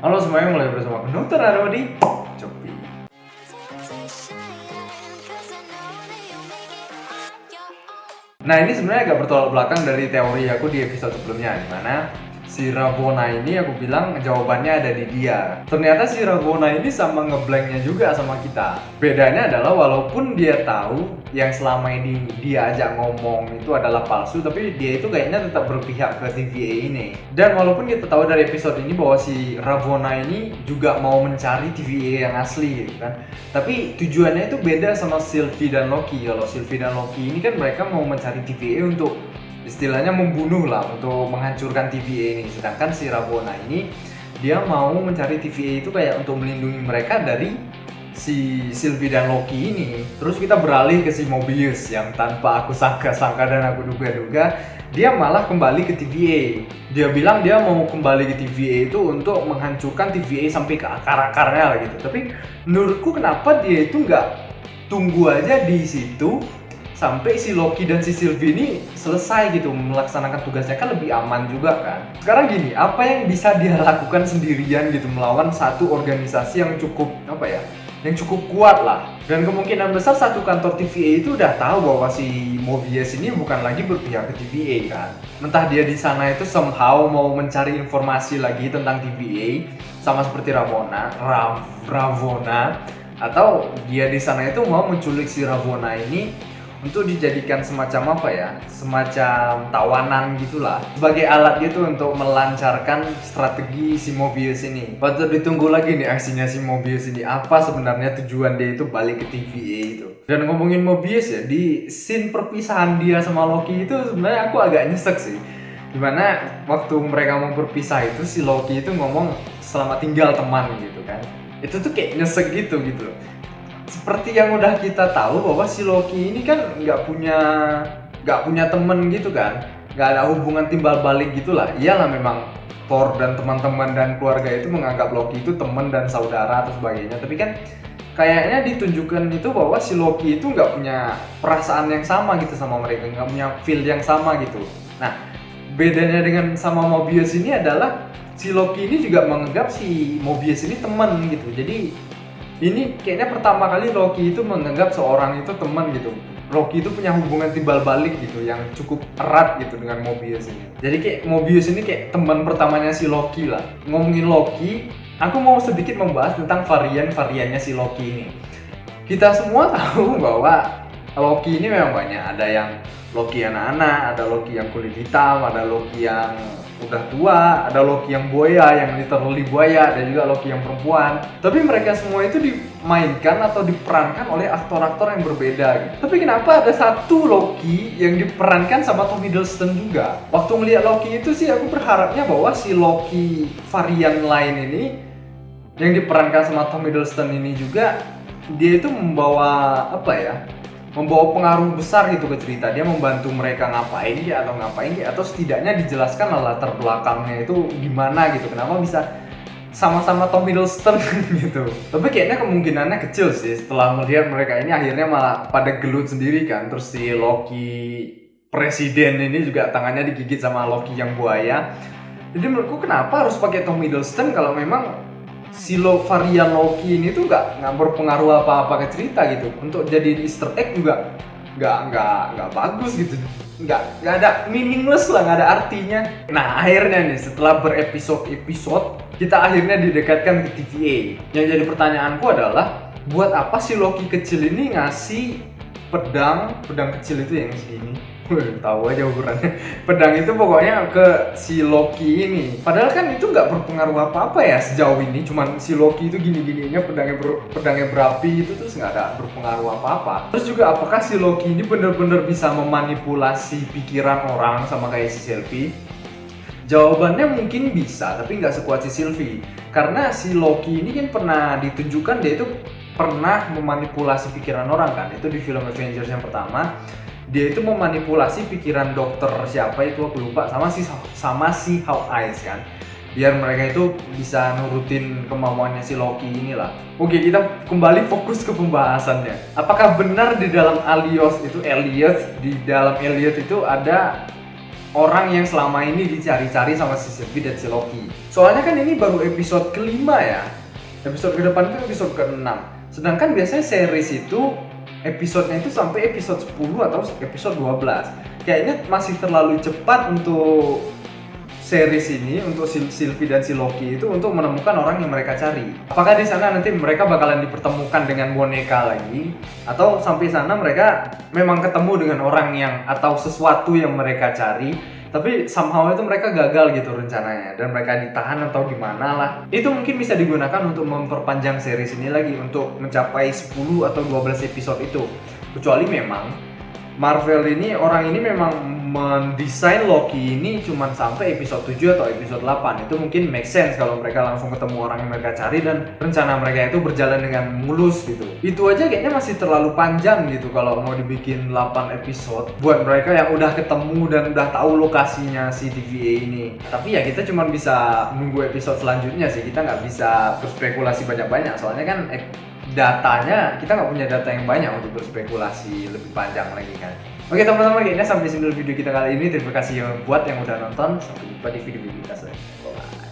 Halo semuanya, mulai bersama aku Dokter Arwadi Copi. Nah, ini sebenarnya agak bertolak belakang dari teori aku di episode sebelumnya, di mana si Ravonna ini aku bilang jawabannya ada di dia. Ternyata si Ravonna ini sama ngeblanknya juga sama kita. Bedanya adalah walaupun dia tahu yang selama ini dia ajak ngomong itu adalah palsu, tapi dia itu kayaknya tetap berpihak ke TVA ini. Dan walaupun kita tahu dari episode ini bahwa si Ravonna ini juga mau mencari TVA yang asli gitu kan, tapi tujuannya itu beda sama Sylvie dan Loki. Kalau Sylvie dan Loki ini kan mereka mau mencari TVA untuk istilahnya membunuh lah, untuk menghancurkan TVA ini. Sedangkan si Ravonna ini dia mau mencari TVA itu kayak untuk melindungi mereka dari si Sylvie dan Loki ini. Terus kita beralih ke si Mobius yang tanpa aku sangka-sangka dan aku duga-duga dia malah kembali ke TVA. Dia bilang dia mau kembali ke TVA itu untuk menghancurkan TVA sampai ke akar-akarnya lah gitu. Tapi menurutku kenapa dia itu nggak tunggu aja di situ sampai si Loki dan si Sylvie ini selesai gitu melaksanakan tugasnya, kan lebih aman juga kan. Sekarang gini, apa yang bisa dia lakukan sendirian gitu melawan satu organisasi yang cukup yang cukup kuat lah. Dan kemungkinan besar satu kantor TVA itu udah tahu bahwa si Mobius ini bukan lagi berpihak ke TVA kan. Entah dia di sana itu somehow mau mencari informasi lagi tentang TVA sama seperti Ravonna, atau dia di sana itu mau menculik si Ravonna ini untuk dijadikan semacam semacam tawanan gitulah, sebagai alat gitu untuk melancarkan strategi si Mobius ini. Patut ditunggu lagi nih aksinya si Mobius ini, apa sebenarnya tujuan dia itu balik ke TVA itu. Dan ngomongin Mobius ya, di scene perpisahan dia sama Loki itu sebenarnya aku agak nyesek sih, dimana waktu mereka mau berpisah itu si Loki itu ngomong selamat tinggal teman gitu kan. Itu tuh kayak nyesek gitu loh. Seperti yang udah kita tahu bahwa si Loki ini kan nggak punya temen gitu kan, nggak ada hubungan timbal balik gitulah. Iyalah memang Thor dan teman-teman dan keluarga itu menganggap Loki itu teman dan saudara atau sebagainya, tapi kan kayaknya ditunjukkan itu bahwa si Loki itu nggak punya perasaan yang sama gitu sama mereka, nggak punya feel yang sama gitu. Nah, bedanya dengan sama Mobius ini adalah si Loki ini juga menganggap si Mobius ini teman gitu. Jadi ini kayaknya pertama kali Loki itu menganggap seorang itu teman gitu. Loki itu punya hubungan timbal balik gitu yang cukup erat gitu dengan Mobius ini. Jadi kayak Mobius ini kayak teman pertamanya si Loki lah. Ngomongin Loki, aku mau sedikit membahas tentang varian-variannya si Loki ini. Kita semua tahu bahwa Loki ini memang banyak. Ada yang Loki anak-anak, ada Loki yang kulit hitam, ada Loki yang udah tua, ada Loki yang buaya, yang literally buaya, dan juga Loki yang perempuan. Tapi mereka semua itu dimainkan atau diperankan oleh aktor-aktor yang berbeda gitu. Tapi kenapa ada satu Loki yang diperankan sama Tom Hiddleston juga? Waktu ngeliat Loki itu sih aku berharapnya bahwa si Loki varian lain ini yang diperankan sama Tom Hiddleston ini juga dia itu membawa membawa pengaruh besar gitu ke cerita. Dia membantu mereka ngapain atau setidaknya dijelaskan latar belakangnya itu gimana gitu, kenapa bisa sama-sama Tom Hiddleston gitu. Tapi kayaknya kemungkinannya kecil sih setelah melihat mereka ini akhirnya malah pada gelut sendiri kan. Terus si Loki presiden ini juga tangannya digigit sama Loki yang buaya. Jadi menurutku kenapa harus pakai Tom Hiddleston kalau memang si varian Loki ini tuh nggak berpengaruh apa-apa ke cerita gitu. Untuk jadi Easter egg juga nggak bagus gitu, nggak ada, meaningless lah, nggak ada artinya. Nah akhirnya nih setelah berepisode-episode kita akhirnya didekatkan ke TVA. Yang jadi pertanyaanku adalah buat apa si Loki kecil ini ngasih pedang kecil itu yang segini? Tahu aja ukurannya. Pedang itu pokoknya ke si Loki ini. Padahal kan itu nggak berpengaruh apa-apa ya sejauh ini. Cuman si Loki itu gini-gininya pedangnya berapi itu terus nggak ada berpengaruh apa-apa. Terus juga apakah si Loki ini benar-benar bisa memanipulasi pikiran orang sama kayak si Sylvie? Jawabannya mungkin bisa, tapi nggak sekuat si Sylvie. Karena si Loki ini kan pernah ditunjukkan dia itu pernah memanipulasi pikiran orang kan. Itu di film Avengers yang pertama. Dia itu memanipulasi pikiran dokter siapa itu aku lupa, sama si Hawkeye kan, biar mereka itu bisa nurutin kemauannya si Loki inilah. Oke, kita kembali fokus ke pembahasannya. Apakah benar di dalam Elliot itu ada orang yang selama ini dicari-cari sama si Sylvie dan si Loki. Soalnya kan ini baru episode kelima ya. Episode ke depan itu episode ke-6. Sedangkan biasanya series itu episodenya itu sampai episode 10 atau episode 12. Kayaknya masih terlalu cepat untuk series ini, untuk Sylvie dan si Loki itu untuk menemukan orang yang mereka cari. Apakah di sana nanti mereka bakalan dipertemukan dengan boneka lagi, atau sampai sana mereka memang ketemu dengan orang yang atau sesuatu yang mereka cari, tapi somehow itu mereka gagal gitu rencananya dan mereka ditahan atau gimana lah. Itu mungkin bisa digunakan untuk memperpanjang series ini lagi untuk mencapai 10 atau 12 episode itu. Kecuali memang Marvel ini, orang ini memang mendesain Loki ini cuman sampai episode 7 atau episode 8. Itu mungkin make sense kalau mereka langsung ketemu orang yang mereka cari dan rencana mereka itu berjalan dengan mulus gitu. Itu aja kayaknya masih terlalu panjang gitu kalau mau dibikin 8 episode buat mereka yang udah ketemu dan udah tahu lokasinya si TVA ini. Tapi ya kita cuma bisa nunggu episode selanjutnya sih, kita nggak bisa berspekulasi banyak-banyak soalnya kan datanya, kita nggak punya data yang banyak untuk berspekulasi lebih panjang lagi kan. Oke teman-teman, kayaknya sampai sini dulu video kita kali ini. Terima kasih yang buat yang udah nonton. Sampai jumpa di video-video kita selanjutnya. Bye.